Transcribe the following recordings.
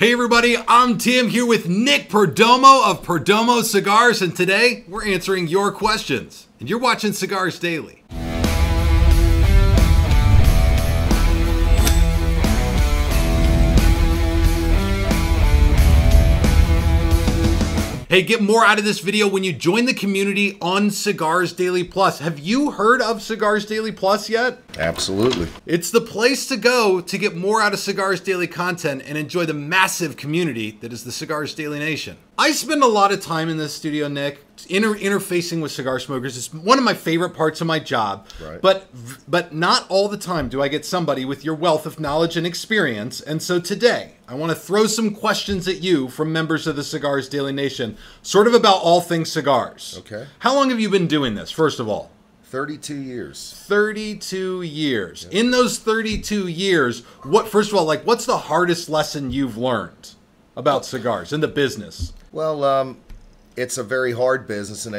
Hey everybody, I'm Tim here with Nick Perdomo of Perdomo Cigars, and today we're answering your questions. And you're watching Cigars Daily. Hey, get more out of this video when you join the community on Cigars Daily Plus. Have you heard of Cigars Daily Plus yet? Absolutely. It's the place to go to get more out of Cigars Daily content and enjoy the massive community that is the Cigars Daily Nation. I spend a lot of time in this studio, Nick, interfacing with cigar smokers. It's one of my favorite parts of my job. Right. But not all the time do I get somebody with your wealth of knowledge and experience. And so today, I want to throw some questions at you from members of the Cigars Daily Nation, sort of about all things cigars. Okay. How long have you been doing this, first of all? 32 years. 32 years. Yeah. In those 32 years, what's the hardest lesson you've learned about cigars in the business? Well, it's a very hard business, and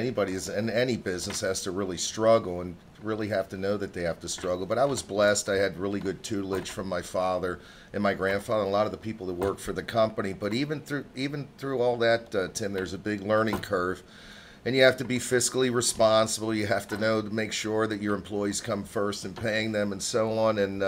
any business has to really struggle and really have to know that they have to struggle. But I was blessed. I had really good tutelage from my father and my grandfather and a lot of the people that worked for the company. But even through all that, Tim, there's a big learning curve. And you have to be fiscally responsible. You have to know to make sure that your employees come first in paying them and so on. And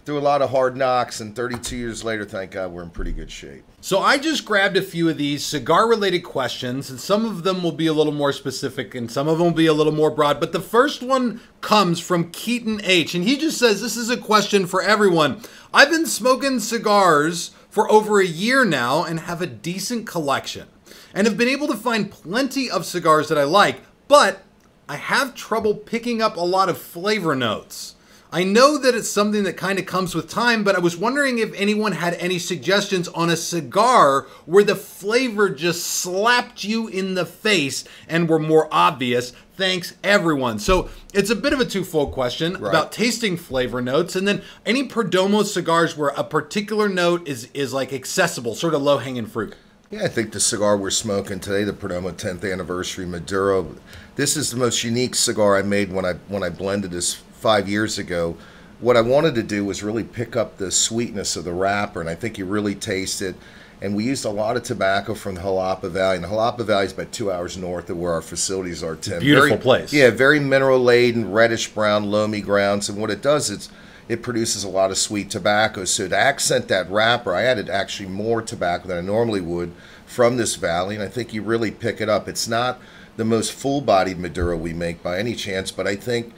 through a lot of hard knocks, and 32 years later, thank God, we're in pretty good shape. So I just grabbed a few of these cigar-related questions, and some of them will be a little more specific, and some of them will be a little more broad. But the first one comes from Keaton H., and he just says, this is a question for everyone. I've been smoking cigars for over a year now and have a decent collection, and have been able to find plenty of cigars that I like, but I have trouble picking up a lot of flavor notes. I know that it's something that kind of comes with time, but I was wondering if anyone had any suggestions on a cigar where the flavor just slapped you in the face and were more obvious. Thanks, everyone. So it's a bit of a twofold question about tasting flavor notes, and then any Perdomo cigars where a particular note is like accessible, sort of low-hanging fruit. Yeah, I think the cigar we're smoking today, the Perdomo 10th Anniversary Maduro, this is the most unique cigar I made when I blended this 5 years ago. What I wanted to do was really pick up the sweetness of the wrapper, and I think you really taste it. And we used a lot of tobacco from the Jalapa Valley, and the Jalapa Valley is about 2 hours north of where our facilities are, Tim. Beautiful place. Yeah, very mineral-laden, reddish-brown, loamy grounds, and what it does is it produces a lot of sweet tobacco. So to accent that wrapper, I added actually more tobacco than I normally would from this valley, and I think you really pick it up. It's not the most full-bodied Maduro we make by any chance, but I think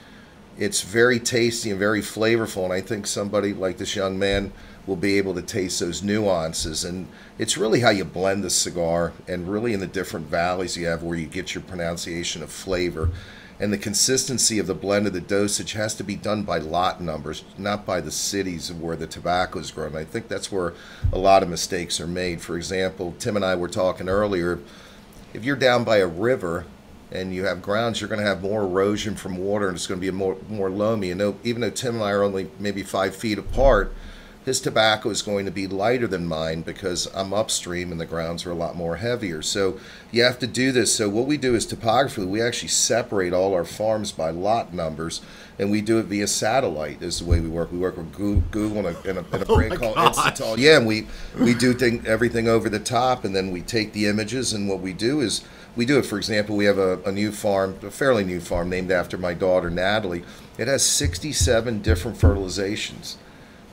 it's very tasty and very flavorful, and I think somebody like this young man will be able to taste those nuances. And it's really how you blend the cigar, and really in the different valleys you have where you get your pronunciation of flavor. And the consistency of the blend of the dosage has to be done by lot numbers, not by the cities where the tobacco is grown. I think that's where a lot of mistakes are made. For example, Tim and I were talking earlier, if you're down by a river and you have grounds, you're going to have more erosion from water, and it's going to be more loamy. And even though Tim and I are only maybe 5 feet apart, his tobacco is going to be lighter than mine because I'm upstream and the grounds are a lot more heavier. So you have to do this. So what we do is topographically, we actually separate all our farms by lot numbers, and we do it via satellite is the way we work. We work with Google and a brand called Install. Yeah, and we do everything over the top, and then we take the images, and what we do is we do it. For example, we have a new farm, a fairly new farm named after my daughter, Natalie. It has 67 different fertilizations.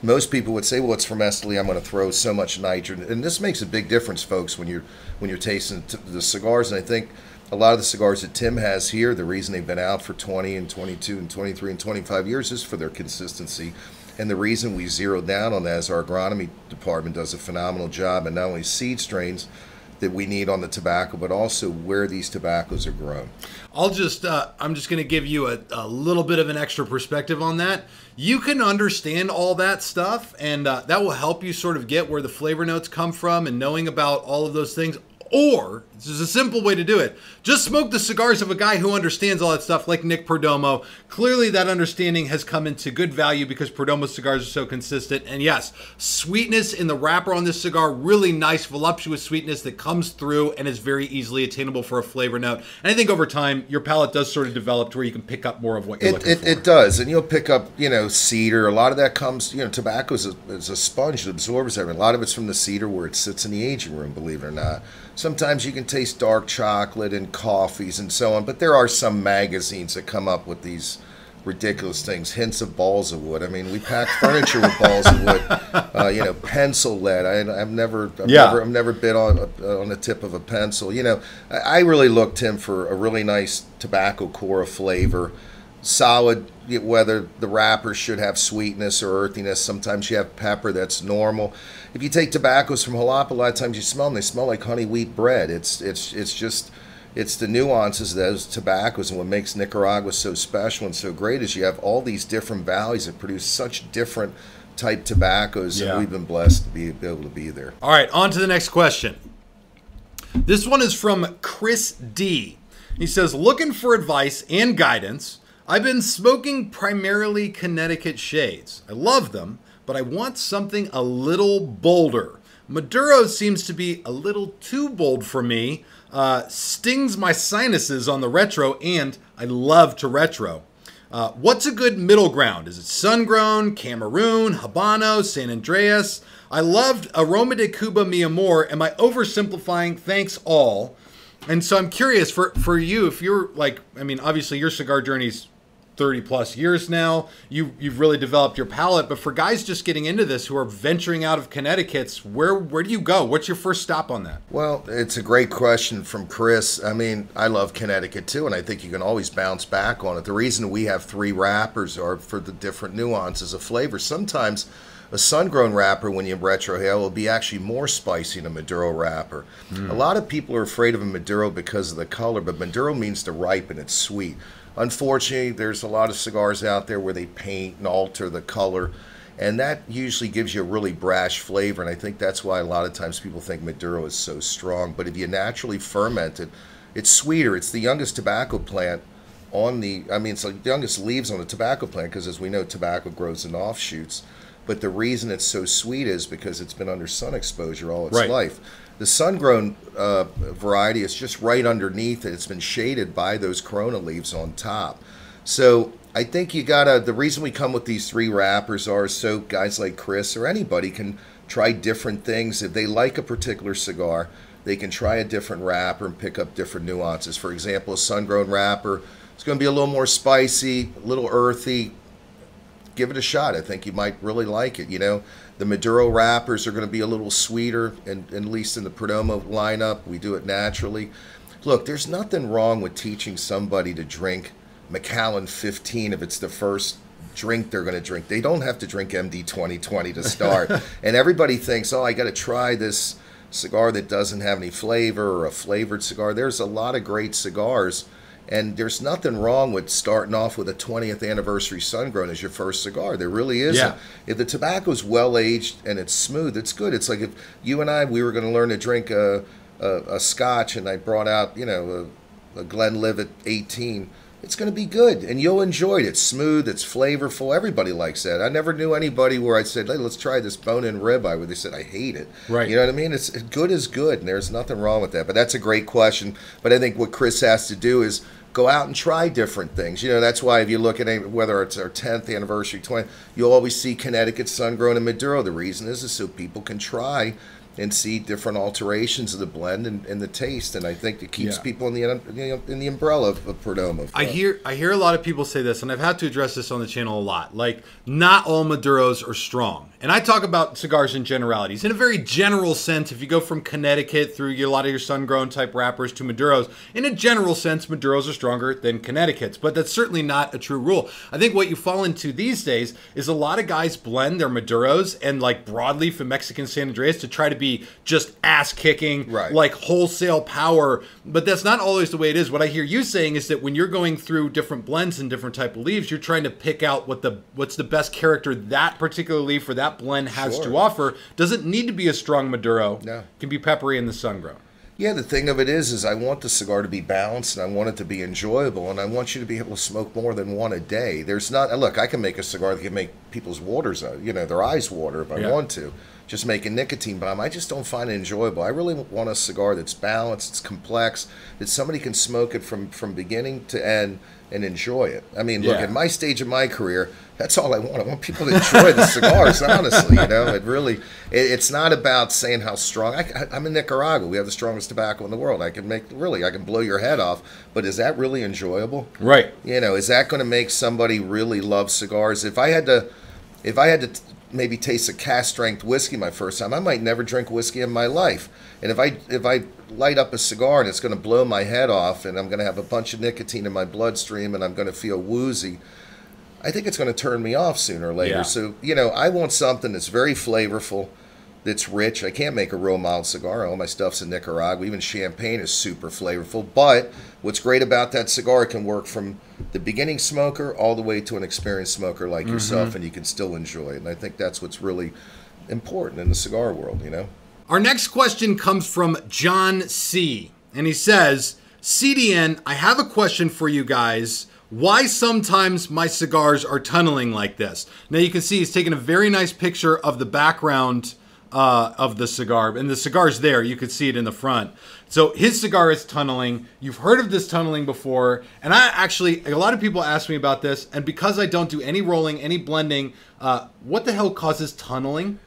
Most people would say, well, it's from Esteli, I'm going to throw so much nitrogen. And this makes a big difference, folks, when you're tasting the cigars. And I think a lot of the cigars that Tim has here, the reason they've been out for 20 and 22 and 23 and 25 years is for their consistency. And the reason we zeroed down on that is our agronomy department does a phenomenal job, and not only seed strains that we need on the tobacco, but also where these tobaccos are grown. I'm just going to give you a little bit of an extra perspective on that. You can understand all that stuff, and that will help you sort of get where the flavor notes come from, and knowing about all of those things. Or, this is a simple way to do it, just smoke the cigars of a guy who understands all that stuff, like Nick Perdomo. Clearly that understanding has come into good value because Perdomo's cigars are so consistent. And yes, sweetness in the wrapper on this cigar, really nice, voluptuous sweetness that comes through and is very easily attainable for a flavor note. And I think over time, your palate does sort of develop to where you can pick up more of what you're looking for. It does, and you'll pick up, cedar. A lot of that comes, tobacco is a sponge. It absorbs everything. A lot of it's from the cedar where it sits in the aging room, believe it or not. Sometimes you can taste dark chocolate and coffees and so on, but there are some magazines that come up with these ridiculous things, hints of balls of wood. I mean, we pack furniture with balls of wood, pencil lead. I've never been on the tip of a pencil. I really look, Tim, for a really nice tobacco core of flavor, solid. Whether the wrapper should have sweetness or earthiness. Sometimes you have pepper that's normal. If you take tobaccos from Jalapa, a lot of times you smell them. They smell like honey wheat bread. It's the nuances of those tobaccos, and what makes Nicaragua so special and so great is you have all these different valleys that produce such different type tobaccos, and we've been blessed to be able to be there. All right, on to the next question. This one is from Chris D. He says, looking for advice and guidance. I've been smoking primarily Connecticut shades. I love them, but I want something a little bolder. Maduro seems to be a little too bold for me, stings my sinuses on the retro, and I love to retro. What's a good middle ground? Is it sun-grown, Cameroon, Habano, San Andreas? I loved Aroma de Cuba Mi Amor. Am I oversimplifying? Thanks all. And so I'm curious, for you, if you're like, I mean, obviously your cigar journey's 30 plus years now, you've really developed your palate, but for guys just getting into this who are venturing out of Connecticut's, where do you go? What's your first stop on that? Well, it's a great question from Chris. I mean, I love Connecticut too, and I think you can always bounce back on it. The reason we have 3 wrappers are for the different nuances of flavor. Sometimes a sun-grown wrapper, when you retrohale, will be actually more spicy than a Maduro wrapper. A lot of people are afraid of a Maduro because of the color, but Maduro means to ripen. It's sweet. Unfortunately, there's a lot of cigars out there where they paint and alter the color, and that usually gives you a really brash flavor, and I think that's why a lot of times people think Maduro is so strong. But if you naturally ferment it, it's sweeter. It's the youngest tobacco plant on the, it's the youngest leaves on the tobacco plant, because as we know, tobacco grows in offshoots. But the reason it's so sweet is because it's been under sun exposure all its life. The sun-grown variety is just right underneath it. It's been shaded by those Corona leaves on top. So I think you gotta, the reason we come with these 3 wrappers are so guys like Chris or anybody can try different things. If they like a particular cigar, they can try a different wrapper and pick up different nuances. For example, a sun-grown wrapper, it's gonna be a little more spicy, a little earthy. Give it a shot. I think you might really like it. The Maduro wrappers are going to be a little sweeter, and at least in the Perdomo lineup, we do it naturally. Look, there's nothing wrong with teaching somebody to drink Macallan 15 if it's the first drink they're going to drink. They don't have to drink MD 2020 to start. And everybody thinks, oh, I got to try this cigar that doesn't have any flavor, or a flavored cigar. There's a lot of great cigars. And there's nothing wrong with starting off with a 20th anniversary sun-grown as your first cigar. There really isn't. Yeah. If the tobacco's well-aged and it's smooth, it's good. It's like if you and I, we were going to learn to drink a scotch, and I brought out, a Glenlivet 18. It's going to be good, and you'll enjoy it. It's smooth. It's flavorful. Everybody likes that. I never knew anybody where I said, hey, let's try this bone-in ribeye, where they said, I hate it. Right. You know what I mean? It's good is good, and there's nothing wrong with that. But that's a great question. But I think what Chris has to do is go out and try different things. That's why if you look at whether it's our 10th anniversary, 20th, you'll always see Connecticut, sun-grown, and Maduro. The reason is so people can try and see different alterations of the blend and the taste, and I think it keeps people in the umbrella of Perdomo. I hear a lot of people say this, and I've had to address this on the channel a lot. Like, not all Maduros are strong, and I talk about cigars in generalities. In a very general sense, if you go from Connecticut through a lot of your sun-grown type wrappers to Maduros, in a general sense, Maduros are stronger than Connecticut's, but that's certainly not a true rule. I think what you fall into these days is a lot of guys blend their Maduros and like broadleaf and Mexican San Andreas to try to be just ass-kicking, like wholesale power, but that's not always the way it is. What I hear you saying is that when you're going through different blends and different type of leaves, you're trying to pick out what's the best character that particular leaf or that blend has to offer. Doesn't need to be a strong Maduro. No. It can be peppery in the sun-grown. Yeah, the thing of it is I want the cigar to be balanced, and I want it to be enjoyable, and I want you to be able to smoke more than one a day. There's not, look, I can make a cigar that can make people's waters, their eyes water if I want to, just make a nicotine bomb. I just don't find it enjoyable. I really want a cigar that's balanced, it's complex, that somebody can smoke it from beginning to end and enjoy it. I mean, look, at my stage of my career, that's all I want. I want people to enjoy the cigars, honestly. It's not about saying how strong. I'm in Nicaragua. We have the strongest tobacco in the world. I can blow your head off, but is that really enjoyable? Right. Is that going to make somebody really love cigars? If I had to maybe taste a cask strength whiskey my first time, I might never drink whiskey in my life. And if I light up a cigar and it's going to blow my head off and I'm going to have a bunch of nicotine in my bloodstream and I'm going to feel woozy, I think it's going to turn me off sooner or later. So, I want something that's very flavorful, that's rich. I can't make a real mild cigar. All my stuff's in Nicaragua. Even champagne is super flavorful. But what's great about that cigar, it can work from the beginning smoker all the way to an experienced smoker like yourself, and you can still enjoy it. And I think that's what's really important in the cigar world, Our next question comes from John C. And he says, CDN, I have a question for you guys. Why sometimes my cigars are tunneling like this? Now you can see he's taking a very nice picture of the background of the cigar. And the cigar's there. You could see it in the front. So his cigar is tunneling. You've heard of this tunneling before. And a lot of people ask me about this. And because I don't do any rolling, any blending, what the hell causes tunneling?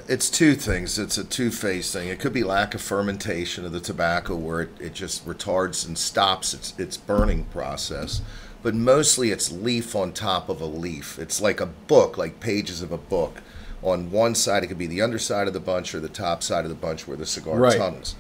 It's two things. It's a two-phase thing. It could be lack of fermentation of the tobacco where it just retards and stops its burning process. But mostly it's leaf on top of a leaf. It's like a book, like pages of a book. On one side, it could be the underside of the bunch or the top side of the bunch where the cigar tunnels.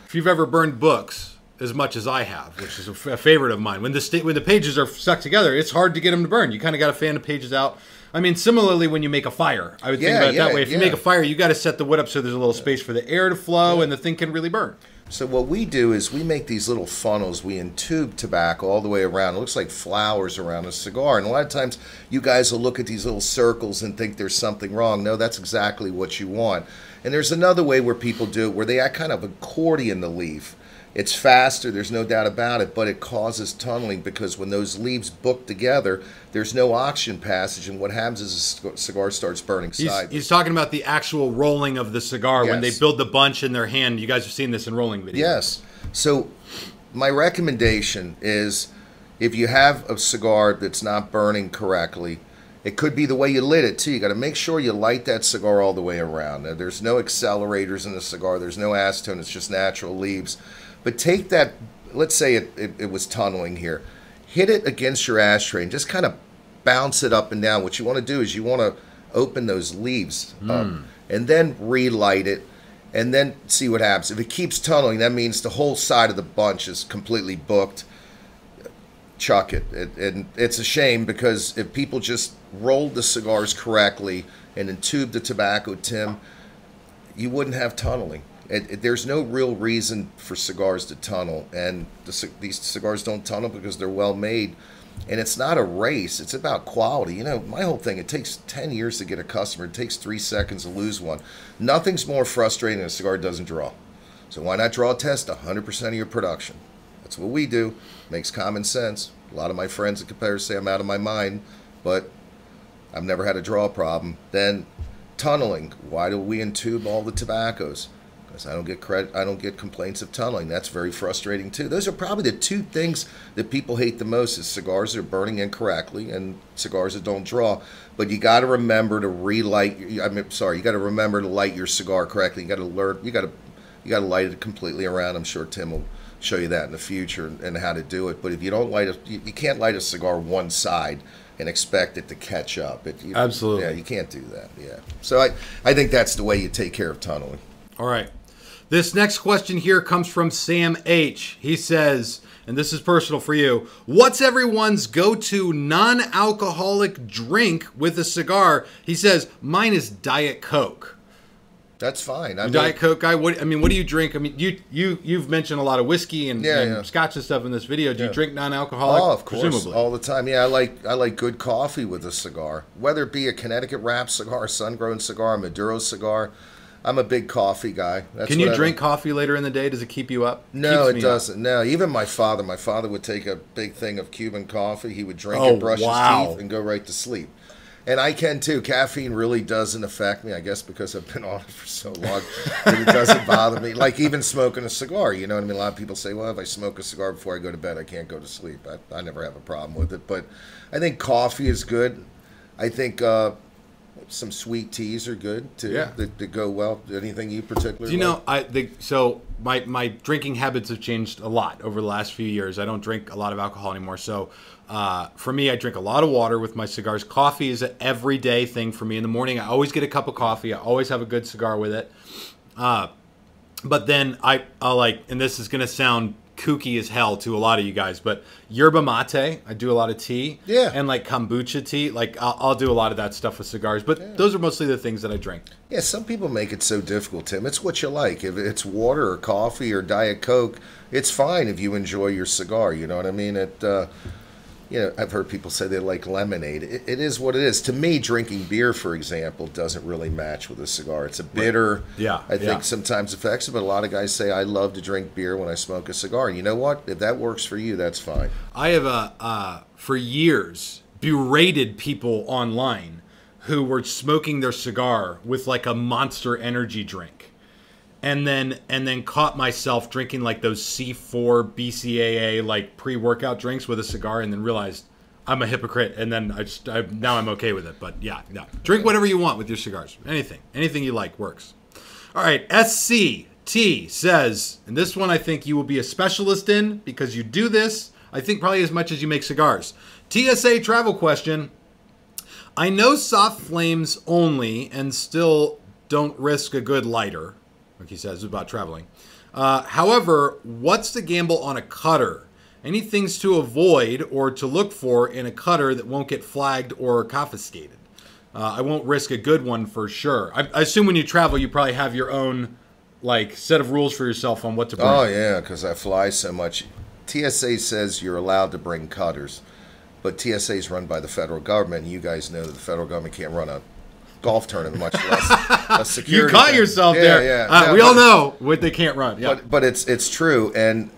If you've ever burned books as much as I have, which is a favorite of mine, when the pages are stuck together, it's hard to get them to burn. You kind of got to fan the pages out. I mean, similarly, when you make a fire, I would think about it that way. If you make a fire, you got to set the wood up so there's a little space for the air to flow and the thing can really burn. So what we do is we make these little funnels. We intube tobacco all the way around. It looks like flowers around a cigar. And a lot of times you guys will look at these little circles and think there's something wrong. No, that's exactly what you want. And there's another way where people do it, where they kind of accordion the leaf. It's faster, there's no doubt about it, but it causes tunneling because when those leaves book together, there's no oxygen passage, and what happens is the cigar starts burning sideways. He's talking about the actual rolling of the cigar when they build the bunch in their hand. You guys have seen this in rolling videos. Yes. So my recommendation is if you have a cigar that's not burning correctly, it could be the way you lit it, too. You got to make sure you light that cigar all the way around. Now, there's no accelerators in the cigar. There's no acetone. It's just natural leaves. But take that, let's say it was tunneling here. Hit it against your ashtray and just kind of bounce it up and down. What you want to do is you want to open those leaves up and then relight it and then see what happens. If it keeps tunneling, that means the whole side of the bunch is completely booked. Chuck it. And it's a shame because if people just rolled the cigars correctly and intubed the tobacco, Tim, you wouldn't have tunneling. There's no real reason for cigars to tunnel, and these cigars don't tunnel because they're well made. And it's not a race. It's about quality. My whole thing, it takes 10 years to get a customer. It takes 3 seconds to lose one. Nothing's more frustrating than a cigar doesn't draw. So why not draw test 100% of your production? That's what we do. Makes common sense. A lot of my friends and competitors say I'm out of my mind, but I've never had a draw problem. Then tunneling. Why do we intube all the tobaccos? I don't get credit. I don't get complaints of tunneling. That's very frustrating too. Those are probably the two things that people hate the most: is cigars that are burning incorrectly and cigars that don't draw. But you got to remember to relight. You got to remember to light your cigar correctly. You got to learn. You got to light it completely around. I'm sure Tim will show you that in the future and how to do it. But if you don't light it, you can't light a cigar one side and expect it to catch up. Absolutely. Yeah, you can't do that. Yeah. So I think that's the way you take care of tunneling. All right. This next question here comes from Sam H. He says, and this is personal for you, what's everyone's go-to non-alcoholic drink with a cigar? He says, mine is Diet Coke. That's fine. Diet Coke guy. What do you drink? I mean, you've mentioned a lot of whiskey and scotch and stuff in this video. Do you drink non-alcoholic? Oh, of course, presumably all the time. Yeah, I like good coffee with a cigar, whether it be a Connecticut wrap cigar, sun-grown cigar, Maduro cigar. I'm a big coffee guy. That's Can you drink coffee later in the day? Does it keep you up? No, it doesn't. No, even my father would take a big thing of Cuban coffee. He would drink it, brush his teeth, and go right to sleep. And I can too. Caffeine really doesn't affect me, I guess, because I've been on it for so long that it doesn't bother me. Like even smoking a cigar, you know what I mean? A lot of people say, well, if I smoke a cigar before I go to bed, I can't go to sleep. I never have a problem with it. But I think coffee is good. I think some sweet teas are good too. Yeah. That go well. Anything you particularly Do you know, like? so my drinking habits have changed a lot over the last few years. I don't drink a lot of alcohol anymore. So for me, I drink a lot of water with my cigars. Coffee is an everyday thing for me. In the morning, I always get a cup of coffee. I always have a good cigar with it. But then I like, and this is going to sound kooky as hell to a lot of you guys, but yerba mate, I do a lot of tea. Yeah. And like kombucha tea. Like I'll do a lot of that stuff with cigars. But those are mostly the things that I drink. Yeah, some people make it so difficult, Tim. It's what you like. If it's water or coffee or Diet Coke, it's fine if you enjoy your cigar. You know what I mean? I've heard people say they like lemonade. It is what it is. To me, drinking beer, for example, doesn't really match with a cigar. It's a bitter, I think sometimes affects it, but a lot of guys say, I love to drink beer when I smoke a cigar. And you know what? If that works for you, that's fine. I have, for years, berated people online who were smoking their cigar with like a Monster Energy drink. And then caught myself drinking like those C4 BCAA like pre-workout drinks with a cigar, and then realized I'm a hypocrite. And then now I'm okay with it. But yeah, drink whatever you want with your cigars. Anything you like works. All right, SCT says, and this one I think you will be a specialist in because you do this. I think probably as much as you make cigars. TSA travel question. I know soft flames only, and still don't risk a good lighter. Like he says about traveling. However, what's the gamble on a cutter? Any things to avoid or to look for in a cutter that won't get flagged or confiscated? I won't risk a good one for sure. I assume when you travel, you probably have your own like set of rules for yourself on what to bring. Oh yeah, because I fly so much. TSA says you're allowed to bring cutters, but TSA is run by the federal government. And you guys know that the federal government can't run a golf tournament, much less a security. You caught yourself there. Yeah. We all know what they can't run. Yeah. But it's true, and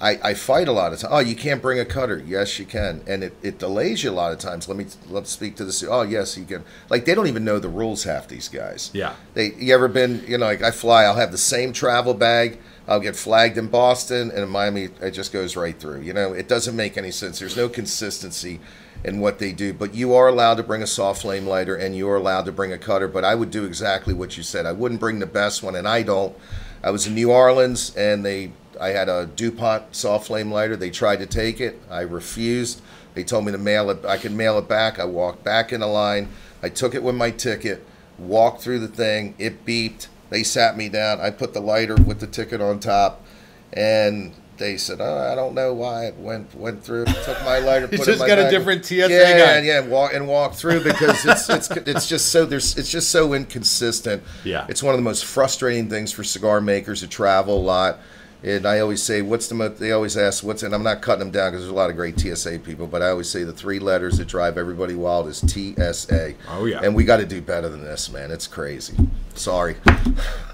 I fight a lot of times. Oh, you can't bring a cutter. Yes, you can, and it delays you a lot of times. Let's speak to this. Oh, yes, you can. Like they don't even know the rules. Half these guys. Yeah. You ever been? Like I fly. I'll have the same travel bag. I'll get flagged in Boston, and in Miami, it just goes right through. It doesn't make any sense. There's no consistency in what they do, but you are allowed to bring a soft flame lighter and you are allowed to bring a cutter. But I would do exactly what you said. I wouldn't bring the best one, and I don't. I was in New Orleans and I had a DuPont soft flame lighter. They tried to take it. I refused. They told me to mail it. I could mail it back. I walked back in the line. I took it with my ticket, walked through the thing. It beeped. They sat me down. I put the lighter with the ticket on top, and they said, "Oh, I don't know why it went through." Took my lighter, put it in my bag. You just got a different TSA guy. Yeah, and walk through because it's just so inconsistent. Yeah, it's one of the most frustrating things for cigar makers to travel a lot. And I always say, they always ask, what's, and I'm not cutting them down because there's a lot of great TSA people, but I always say the three letters that drive everybody wild is TSA. Oh, yeah. And we got to do better than this, man. It's crazy. Sorry.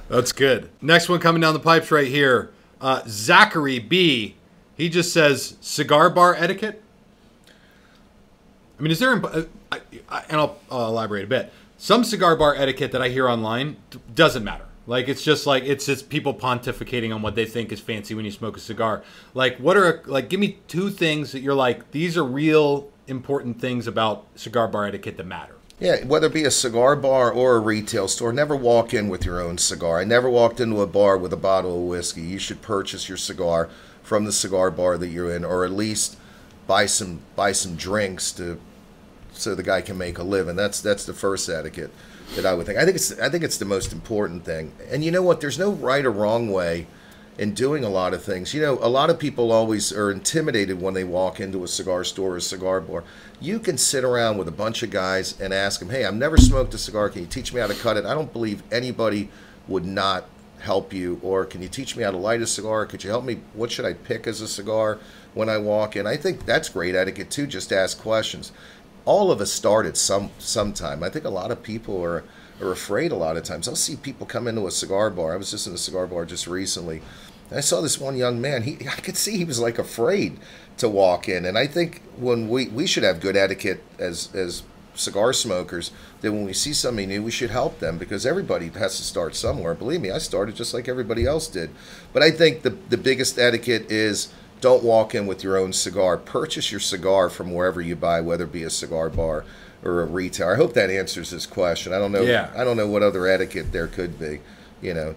That's good. Next one coming down the pipes right here. Zachary B. He just says, cigar bar etiquette? I mean, is there, and I'll elaborate a bit. Some cigar bar etiquette that I hear online doesn't matter. Like, it's just people pontificating on what they think is fancy when you smoke a cigar. Like, give me two things that you're like, these are real important things about cigar bar etiquette that matter. Yeah, whether it be a cigar bar or a retail store, never walk in with your own cigar. I never walked into a bar with a bottle of whiskey. You should purchase your cigar from the cigar bar that you're in, or at least buy some drinks so the guy can make a living. That's the first etiquette that I would think. I think it's the most important thing. And you know what? There's no right or wrong way in doing a lot of things. A lot of people always are intimidated when they walk into a cigar store or a cigar bar. You can sit around with a bunch of guys and ask them, "Hey, I've never smoked a cigar. Can you teach me how to cut it?" I don't believe anybody would not help you. Or, "Can you teach me how to light a cigar? Could you help me? What should I pick as a cigar when I walk in?" I think that's great etiquette too, just to ask questions. All of us start at some time. I think a lot of people are are afraid a lot of times. I'll see people come into a cigar bar. I was just in a cigar bar just recently. And I saw this one young man. I could see he was like afraid to walk in. And I think when we should have good etiquette as cigar smokers, that when we see somebody new, we should help them, because everybody has to start somewhere. Believe me, I started just like everybody else did. But I think the biggest etiquette is don't walk in with your own cigar. Purchase your cigar from wherever you buy, whether it be a cigar bar or a retailer. I hope that answers this question. I don't know. Yeah. I don't know what other etiquette there could be.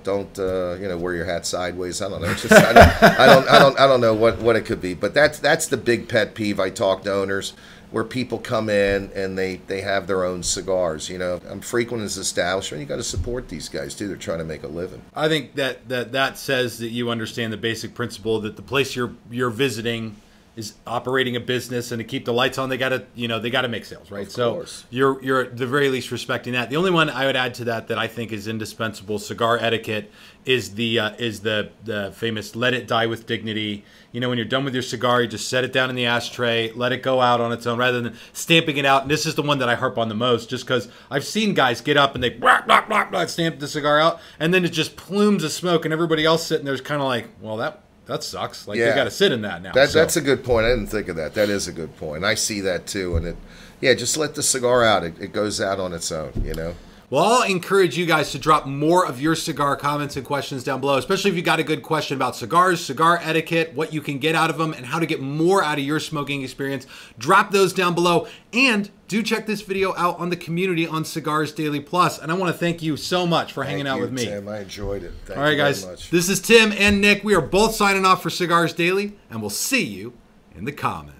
Don't wear your hat sideways. I don't know. It's just, I don't know what it could be. But that's the big pet peeve. I talk to owners where people come in and they have their own cigars. I'm frequent in this establishment. You got to support these guys too. They're trying to make a living. I think that says that you understand the basic principle that the place you're visiting is operating a business, and to keep the lights on, they gotta make sales, right? So you're at the very least respecting that. The only one I would add to that I think is indispensable, cigar etiquette, is the famous "let it die with dignity." When you're done with your cigar, you just set it down in the ashtray, let it go out on its own, rather than stamping it out. And this is the one that I harp on the most, just because I've seen guys get up and they stamp the cigar out, and then it just plumes of smoke, and everybody else sitting there's kind of like, well, that sucks. Like, they got to sit in that now. That's a good point. I didn't think of that. That is a good point. I see that too. And just let the cigar out. It goes out on its own, Well, I'll encourage you guys to drop more of your cigar comments and questions down below, especially if you got a good question about cigars, cigar etiquette, what you can get out of them, and how to get more out of your smoking experience. Drop those down below. And do check this video out on the community on Cigars Daily Plus. And I want to thank you so much for hanging out with me. Tim, I enjoyed it. Thank All right, you very guys. much. This is Tim and Nick. We are both signing off for Cigars Daily, and we'll see you in the comments.